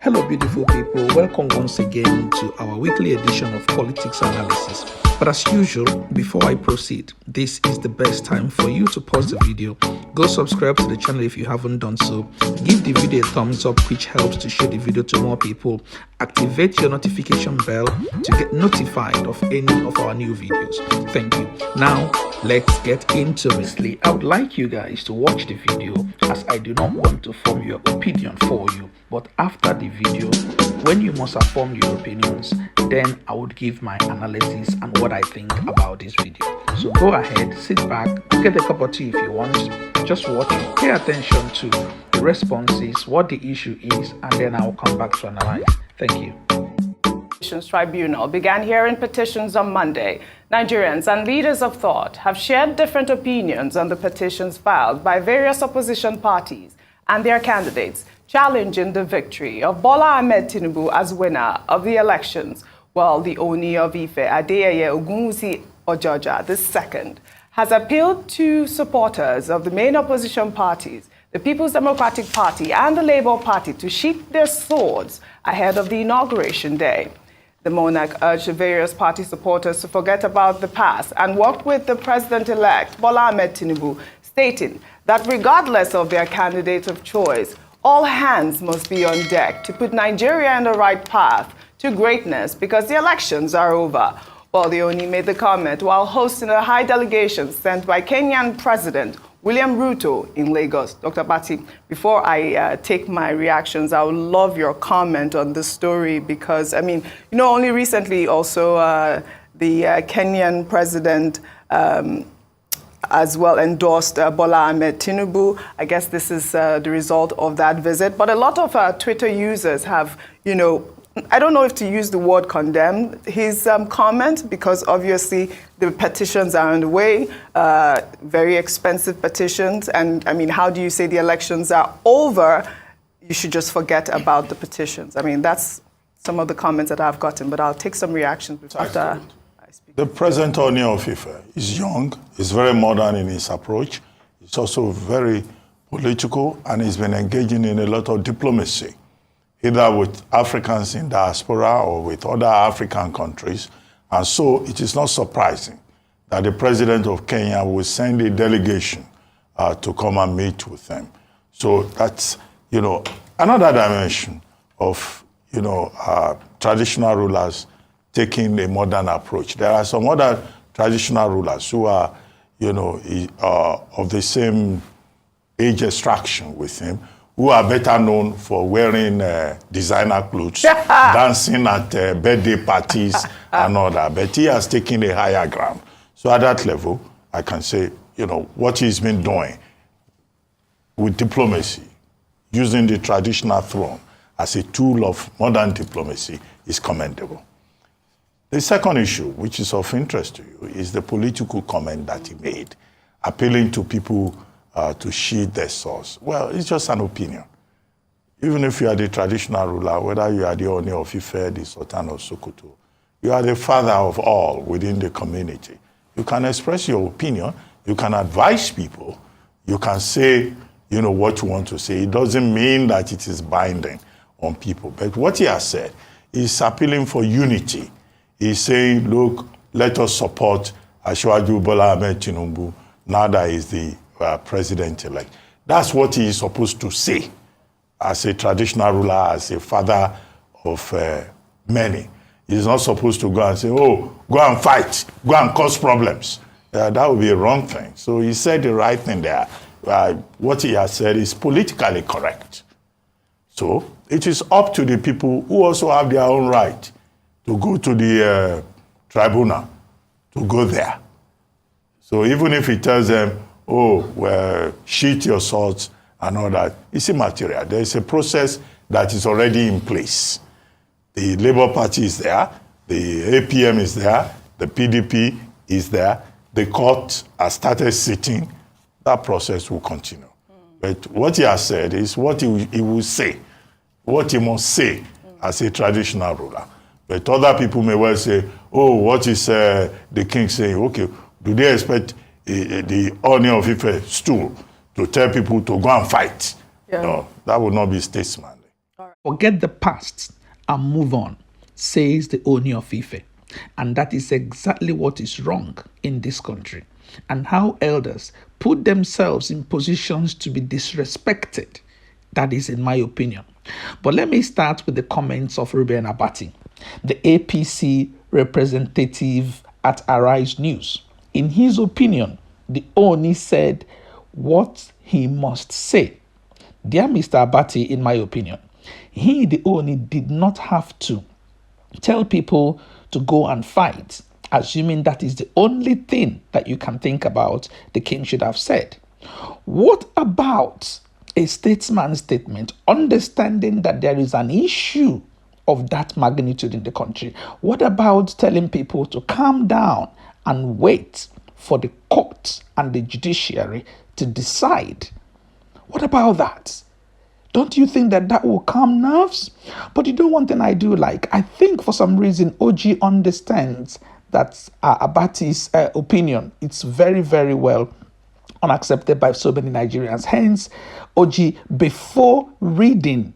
Hello, beautiful people. Welcome once again to our weekly edition of Politics Analysis. But as usual, before I proceed, this is the best time for you to pause the video, go subscribe to the channel if you haven't done so, give the video a thumbs up, which helps to share the video to more people, activate your notification bell to get notified of any of our new videos. Thank you. Now, let's get into it. I would like you guys to watch the video, as I do not want to form your opinion for you. But after the video, when you must have formed your opinions, then I would give my analysis and what I think about this video. So go ahead, sit back, get a cup of tea if you want, just watch it, pay attention to the responses, what the issue is, and then I'll come back to analyze. Thank you. Petitions Tribunal began hearing petitions on Monday. Nigerians and leaders of thought have shared different opinions on the petitions filed by various opposition parties and their candidates, challenging the victory of Bola Ahmed Tinubu as winner of the elections, while the Ooni of Ife, Adeyeye Ogunwusi Ojoja II, has appealed to supporters of the main opposition parties, the People's Democratic Party and the Labour Party, to sheath their swords ahead of the inauguration day. The monarch urged various party supporters to forget about the past and work with the president-elect, Bola Ahmed Tinubu, stating that regardless of their candidate of choice, all hands must be on deck to put Nigeria on the right path to greatness because the elections are over. While the Ooni made the comment while hosting a high delegation sent by Kenyan President William Ruto in Lagos. Dr. Abatti, before I take my reactions, I would love your comment on this story because, I mean, you know, only recently also the Kenyan president as well endorsed Bola Ahmed Tinubu. I guess this is the result of that visit. But a lot of Twitter users have, you know, I don't know if to use the word condemn his comment, because obviously the petitions are on the way, very expensive petitions. And I mean, how do you say the elections are over? You should just forget about the petitions. I mean, that's some of the comments that I've gotten, but I'll take some reactions after I speak. The present Ooni of Ife is young, is very modern in his approach. He's also very political, and he's been engaging in a lot of diplomacy, either with Africans in diaspora or with other African countries. And so it is not surprising that the president of Kenya will send a delegation to come and meet with them. So that's, you know, another dimension of, you know, traditional rulers taking a modern approach. There are some other traditional rulers who are, you know, of the same age extraction with him, who are better known for wearing designer clothes, dancing at birthday parties and all that. But he has taken a higher ground. So at that level, I can say, you know, what he's been doing with diplomacy, using the traditional throne as a tool of modern diplomacy, is commendable. The second issue, which is of interest to you, is the political comment that he made, appealing to people to sheath their swords. Well, it's just an opinion. Even if you are the traditional ruler, whether you are the Ooni of Ife, the Sultan of Sokoto, you are the father of all within the community. You can express your opinion, you can advise people, you can say, you know, what you want to say. It doesn't mean that it is binding on people. But what he has said is appealing for unity. He's saying, look, let us support Asiwaju Bola Ahmed Tinubu now that he's the president-elect. That's what he is supposed to say as a traditional ruler, as a father of many. He's not supposed to go and say, oh, go and fight, go and cause problems. That would be a wrong thing. So he said the right thing there. What he has said is politically correct. So it is up to the people who also have their own right to go to the tribunal, to go there. So even if he tells them, oh, well, sheath your swords and all that, it's immaterial. There is a process that is already in place. The Labour Party is there, the APM is there, the PDP is there, the court has started sitting. That process will continue. But what he has said is what he will say, what he must say as a traditional ruler. But other people may well say, oh, what is the king saying? Okay, do they expect the Ooni of Ife stool to tell people to go and fight? Yeah. No, that would not be statesmanly. Forget the past and move on, says the Ooni of Ife. And that is exactly what is wrong in this country, and how elders put themselves in positions to be disrespected. That is in my opinion. But let me start with the comments of Mr Abatti, the APC representative at Arise News. In his opinion, the Ooni said what he must say. Dear Mr. Abatti, in my opinion, he, the Ooni, did not have to tell people to go and fight, assuming that is the only thing that you can think about the king should have said. What about a statesman's statement, understanding that there is an issue of that magnitude in the country? What about telling people to calm down and wait for the court and the judiciary to decide? What about that? Don't you think that that will calm nerves? But you know one thing I do like? I think for some reason OG understands that Abatti's opinion, it's very, very well unaccepted by so many Nigerians. Hence, OG, before reading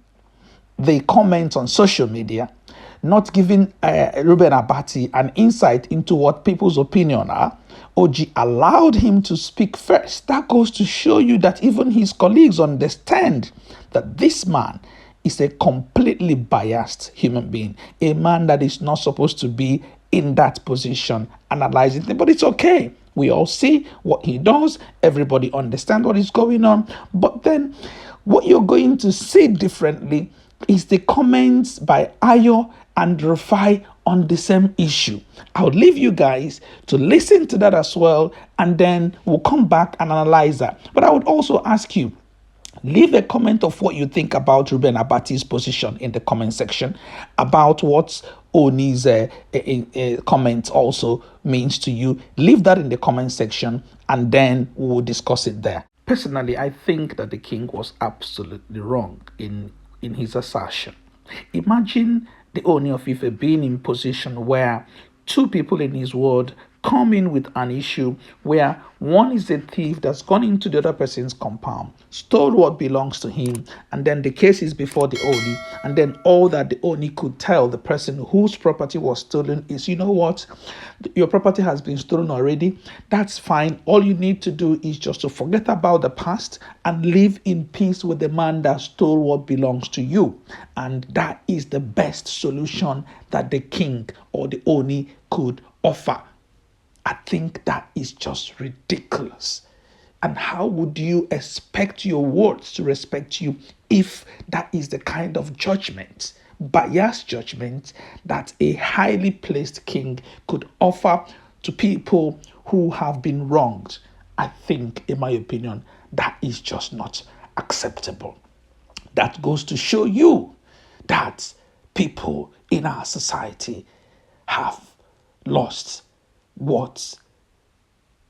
the comments on social media, not giving Mr Abatti an insight into what people's opinion are, OG allowed him to speak first. That goes to show you that even his colleagues understand that this man is a completely biased human being, a man that is not supposed to be in that position analyzing things. But it's okay. We all see what he does. Everybody understands what is going on. But then what you're going to see differently is the comments by Ayo and Rufai on the same issue. I'll leave you guys to listen to that as well, and then we'll come back and analyze that. But I would also ask you, leave a comment of what you think about Mr Abatti's position in the comment section, about what Ooni's comment also means to you. Leave that in the comment section, and then we'll discuss it there. Personally, I think that the king was absolutely wrong in his assertion. Imagine the Ooni of Ife being in position where two people in his ward come in with an issue where one is a thief that's gone into the other person's compound, stole what belongs to him, and then the case is before the Ooni, and then all that the Ooni could tell the person whose property was stolen is, you know what, your property has been stolen already, that's fine, all you need to do is just to forget about the past and live in peace with the man that stole what belongs to you. And that is the best solution that the king or the Ooni could offer. I think that is just ridiculous. And how would you expect your words to respect you if that is the kind of judgment, biased judgment, that a highly placed king could offer to people who have been wronged? I think, in my opinion, that is just not acceptable. That goes to show you that people in our society have lost what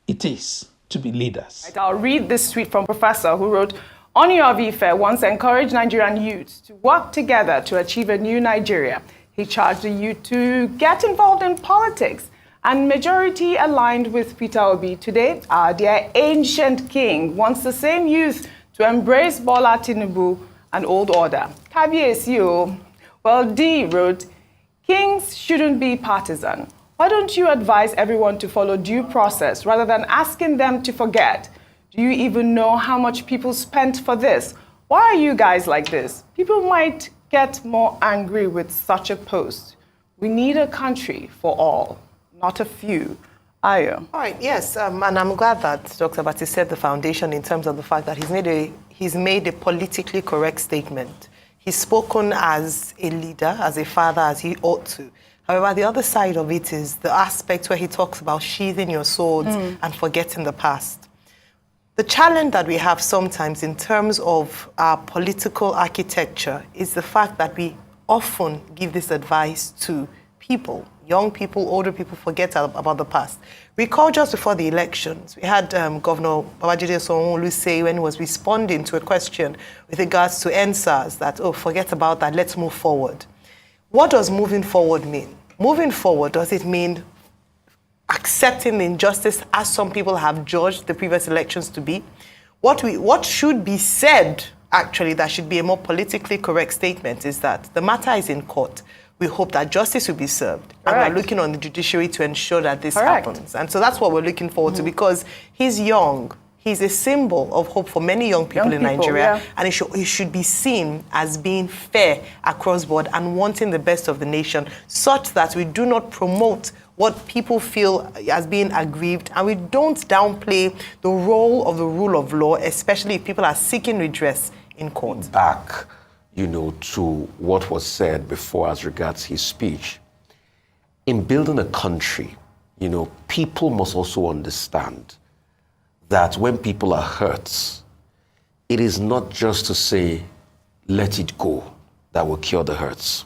it is to be leaders. I'll read this tweet from Professor who wrote, Ooni of Ife once encouraged Nigerian youths to work together to achieve a new Nigeria. He charged the youth to get involved in politics, and majority aligned with Peter Obi. Today, our dear ancient king wants the same youth to embrace Bola Tinubu and old order. Kabiyesi o. Well, D wrote, kings shouldn't be partisan. Why don't you advise everyone to follow due process rather than asking them to forget? Do you even know how much people spent for this? Why are you guys like this? People might get more angry with such a post. We need a country for all, not a few. Ayo. All right, yes, and I'm glad that Dr. Abatti said the foundation in terms of the fact that he's made a politically correct statement. He's spoken as a leader, as a father, as he ought to. However, the other side of it is the aspect where he talks about sheathing your swords and forgetting the past. The challenge that we have sometimes in terms of our political architecture is the fact that we often give this advice to people, young people, older people, forget about the past. Recall just before the elections, we had Governor Babajide Sanwo-Olu say when he was responding to a question with regards to NSAS that, oh, forget about that, let's move forward. What does moving forward mean? Moving forward, does it mean accepting the injustice as some people have judged the previous elections to be? What should be said actually that should be a more politically correct statement is that the matter is in court. We hope that justice will be served. Correct. And we're looking on the judiciary to ensure that this Correct. happens. And so that's what we're looking forward to, because he's young. He's a symbol of hope for many young people in Nigeria. Yeah. And he should be seen as being fair across board and wanting the best of the nation, such that we do not promote what people feel as being aggrieved, and we don't downplay the role of the rule of law, especially if people are seeking redress in court. Back, to what was said before as regards his speech. In building a country, people must also understand that when people are hurt, it is not just to say, let it go, that will cure the hurts.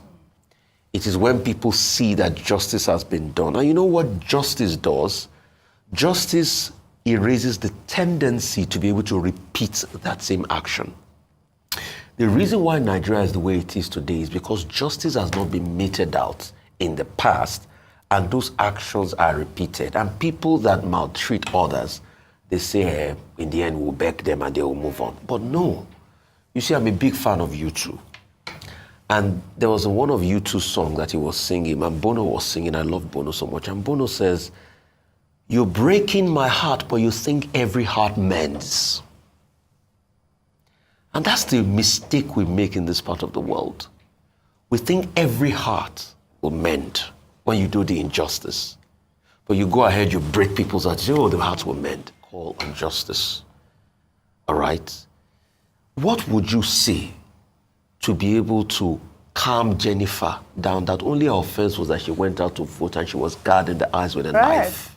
It is when people see that justice has been done. And you know what justice does? Justice erases the tendency to be able to repeat that same action. The reason why Nigeria is the way it is today is because justice has not been meted out in the past, and those actions are repeated. And people that maltreat others, they say, in the end, we'll beg them and they will move on. But no. You see, I'm a big fan of U2. And there was one of U2's song that he was singing, and Bono was singing. I love Bono so much. And Bono says, "You're breaking my heart, but you think every heart mends." And that's the mistake we make in this part of the world. We think every heart will mend when you do the injustice. But you go ahead, you break people's hearts, the hearts will mend. Call on justice. All right? What would you say to be able to calm Jennifer down, that only her offense was that she went out to vote and she was gouged in the eyes with a knife?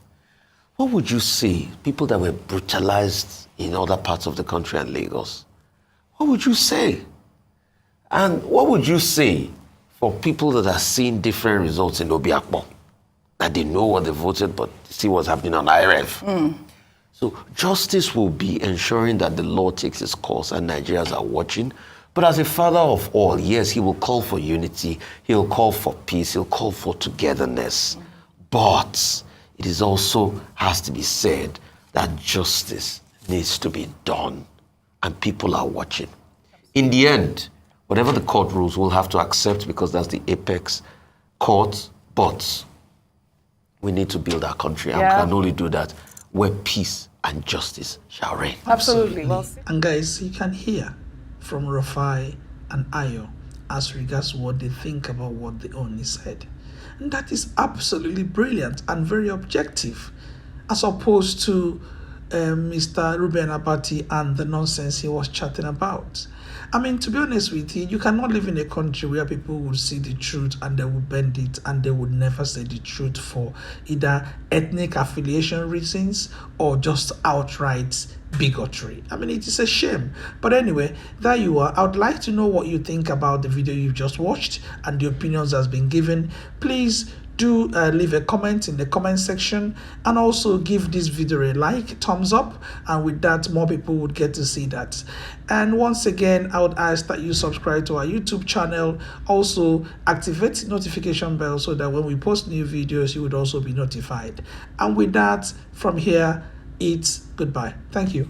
What would you say, people that were brutalized in other parts of the country and Lagos? What would you say? And what would you say for people that are seeing different results in Obiakpo? That they know what they voted, but see what's happening on IRF. So justice will be ensuring that the law takes its course and Nigerians are watching. But as a father of all, yes, he will call for unity, he'll call for peace, he'll call for togetherness. But it is also has to be said that justice needs to be done, and people are watching. In the end, whatever the court rules, we'll have to accept, because that's the apex court. But we need to build our country, and we can only do that where peace and justice shall reign. Absolutely. And guys, you can hear from Rafai and Ayo as regards what they think about what the Ooni said. And that is absolutely brilliant and very objective, as opposed to Mr. Abatti and the nonsense he was chatting about. I mean, to be honest with you, you cannot live in a country where people will see the truth and they will bend it, and they would never say the truth for either ethnic affiliation reasons or just outright bigotry. I mean, it is a shame. But anyway, there you are. I would like to know what you think about the video you've just watched and the opinions that's been given. Please do leave a comment in the comment section, and also give this video a like, thumbs up, and with that more people would get to see that. And once again, I would ask that you subscribe to our YouTube channel, also activate the notification bell so that when we post new videos you would also be notified. And with that, from here it's goodbye. Thank you.